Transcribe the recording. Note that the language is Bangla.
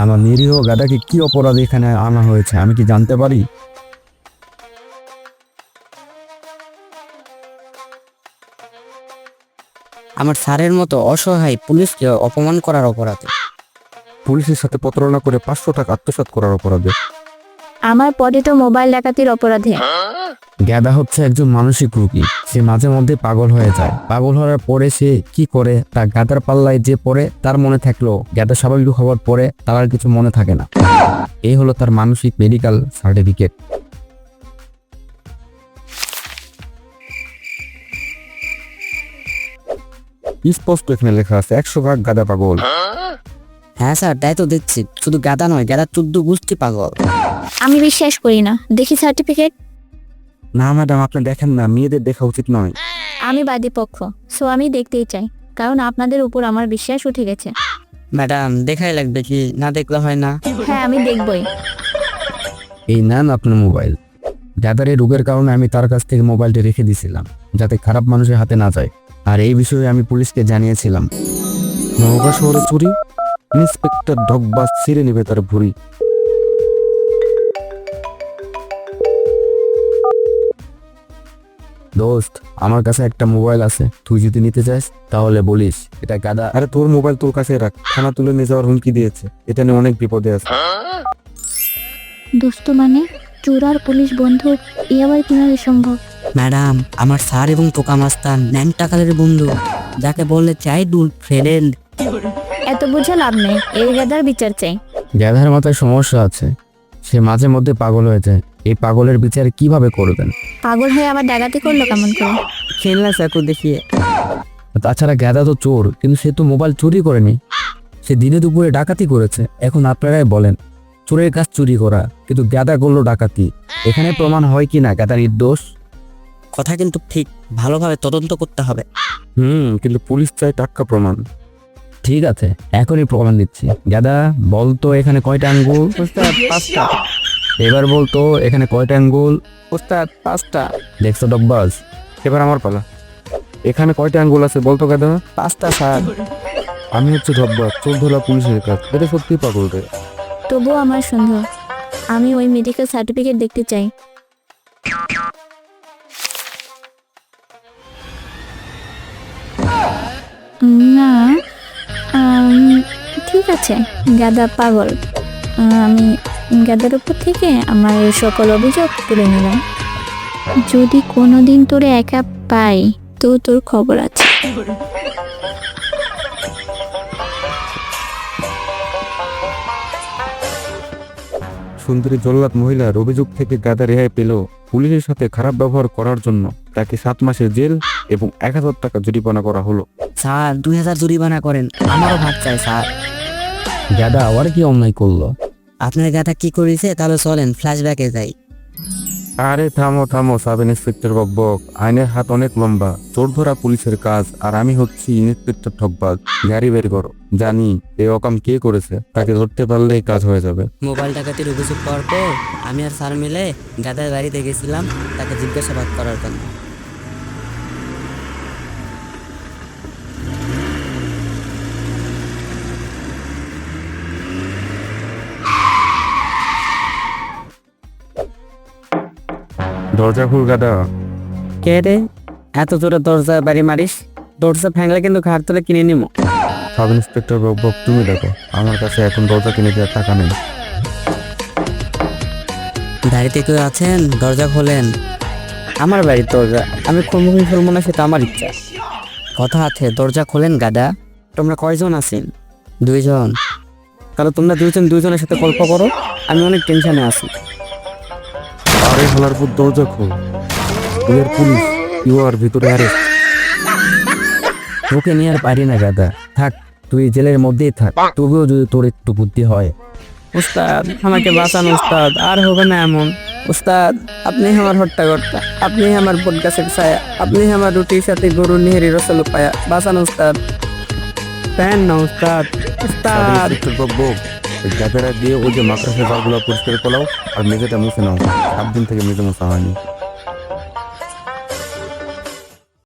আমার নিরীহ গাদাকে কি অপরাধে এখানে আনা হয়েছে আমি কি জানতে পারি? আমার স্যারের মতো অসহায় পুলিশকে অপমান করার অপরাধে। পুলিশের সাথে প্রতারণা করে 500 টাকা আত্মসাৎ করার অপরাধে। আমার পদে তো মোবাইল ডাকাতির অপরাধে। গাদা হচ্ছে একজন মানসিক রোগী। সে মাঝে মধ্যে পাগল হয়ে যায়। পাগল হওয়ার পরে সে কি করে তা গাদার পাল্লায় যে পড়ে তার মনে থাকলো, গাদা স্বাভাবিক হওয়ার পরে তার আর কিছু মনে থাকে না। এই হলো তার মানসিক মেডিকেল সার্টিফিকেট। স্পষ্ট এখানে লেখা আছে 100 ভাগ গাদা পাগল। হ্যাঁ স্যার, তাই তো দেখছি। শুধু গাদা নয়, গাদা 14 গোষ্ঠী পাগল। আমি বিশ্বাস করি না, দেখি সার্টিফিকেট। না ম্যাডাম, আপনি দেখেন না, মেয়েদের দেখা উচিত নয়। আমি বাদী পক্ষ, সো আমি দেখতেই চাই, কারণ আপনাদের উপর আমার বিশ্বাস উঠে গেছে। ম্যাডাম, দেখাই লাগবে কি? না দেখলে হয় না। হ্যাঁ, আমি দেখবই। এই নেন আপনার মোবাইল। গাদার এই রোগের কারণে আমি তার কাছ থেকে মোবাইলটি রেখে দিয়েছিলাম যাতে খারাপ মানুষের হাতে না যায়। আর এই বিষয়ে আমি পুলিশকে জানিয়েছিলাম। নওগাঁ শহরে চুরি, ইন্সপেক্টর ঢকবাজ ছিঁড়ে নেবে তার ভুঁড়ি। দোস্ত, আমার কাছে একটা মোবাইল আছে, তুই যদি নিতে চাস তাহলে বলিস। এটা গাদা। আরে তোর মোবাইল তোর কাছে রাখ, থানা তুলে নিয়ে যাওয়ার হুমকি দিয়েছে। এটা নিয়ে অনেক বিপদে আছে। দোস্ত মানে চোর আর পুলিশ বন্ধু, এ আবার কিভাবে সম্ভব? ম্যাডাম, আমার স্যার এবং পোকা মাস্তান ন্যাংটাকালের বন্ধু, যাকে বললে চাইল্ডহুড ফ্রেন্ড। এত বুঝে লাভ নেই, এই গাদার বিচার চাই। গাধার মাথায় সমস্যা আছে, সে মাঝে মধ্যে পাগল হয়ে যায়। এই পাগলের বিচার কিভাবে করবেন? পাগল হয়ে আবার ডাকাতি করলো কেমন করে? খেলনা চাকু দেখিয়ে। তাছাড়া গাদা তো চোর, কিন্তু সে তো মোবাইল চুরি করেনি, সে দিনে দুপুরে ডাকাতি করেছে। এখন আপনারাই বলেন, চোরের কাজ চুরি করা, কিন্তু গাদা করলো ডাকাতি। এখানে প্রমাণ হয় কি না গাদা নির্দোষ? কথা কিন্তু ঠিক, ভালোভাবে তদন্ত করতে হবে। কিন্তু পুলিশ চায় টাটকা প্রমাণ। ঠিক আছে, এখনই প্রমাণ দিচ্ছি। গাদা, বলতো এখানে কয়টা আঙ্গুল? ওস্তাদ, 5টা। এবার বলতো এখানে কয়টা আঙ্গুল? ওস্তাদ, 5টা। দেখছো ডব্বাস, এবার আমার পালা। এখানে কয়টা আঙ্গুল আছে বলতো গাদা? 5টা স্যার। আমি হচ্ছে ডব্বাস, চোর ধরা পুলিশের কাজ। এটা সত্যি পাগল রে। তবুও আমার সন্দেহ, আমি ওই মেডিকেল সার্টিফিকেট দেখতে চাই। না, ঠিক আছে, গাদা পাগল। আমি গাদার উপর থেকে আমার এই সকল অভিযোগ তুলে নিলাম। যদি কোনোদিন তোরে একা পাই তো তোর খবর আছে। সুন্দরী জল্লাদ মহিলার অভিযোগ থেকে গাদা রেহাই পেল। পুলিশের সাথে খারাপ ব্যবহার করার জন্য তাকে 7 মাসের জেল এবং 1000 টাকা জরিমানা করা হলো। স্যার, 2000 জরিমানা করেন, আমারও ভাগ চাই স্যার। গাদা আবার কি অন্যায় করলো? আপনার গাদা কি করেছে তাহলে চলেন ফ্ল্যাশব্যাকে যাই। আরে থামো থামো সাব ইন্সপেক্টর বকবক, আইনের হাত অনেক লম্বা। চোর ধরা পুলিশের কাজ, আর আমি হচ্ছি ইন্সপেক্টর ঠকবাজ। গাড়ি বের করো। জানি এই অকাম কে করেছে, তাকে ধরতে পারলেই কাজ হয়ে যাবে। মোবাইল ডাকাতির অভিযোগ পাওয়ার পর আমি আর স্যার মিলে গাদার বাড়িতে গেছিলাম তাকে জিজ্ঞাসাবাদ করার জন্য। দরজা খুল গাদা। কে রে, এত জোরে দরজা বাড়ি মারিস? দরজা ভাঙলে কিন্তু ঘাট তুলে কিনে নিবো। সাব ইন্সপেক্টর বকবক, তুমি দেখো, আমার কাছে এখন দরজা কিনে দেওয়ার টাকা নেই। বাড়িতে কেউ আছেন? দরজা খোলেন। আমার বাড়ির দরজা আমি খুলবো কি খুলবো না সেটা আমার ইচ্ছা। কথা আছে, দরজা খোলেন গাদা। তোমরা কয়জন আছেন? 2 জন। তাহলে তোমরা 2 জন 2 জনের সাথে গল্প করো, আমি অনেক টেনশনে আছি। আরে হলার পর দরজা খোল। তুই আর পুলিশ, ইউ আর ভিতরে অ্যারেস্ট। তোকে নিয়ে আর পারি না গাদা, থাক, তুই জেলের মধ্যেই থাক। তবুও যদি তোর একটু বুদ্ধি হয়। উস্তাদ, আমাকে বাঁচান উস্তাদ, আর হবে না এমন। উস্তাদ, আপনি আমার হট্টাকর্তা, আপনি আমার বট গাছের ছায়া, আপনি আমার রুটির সাথে গরু নিহেরি রসল পায়া। বাঁচান উস্তাদ, পেন না উস্তাদ। উস্তাদ, গাদারা দিয়ে ওই যে মাকড়সার জালগুলো পরিষ্কার করাও আর মেঝেটা মুছে নাও। 7 দিন থেকে মেঝে মোছা হয়নি।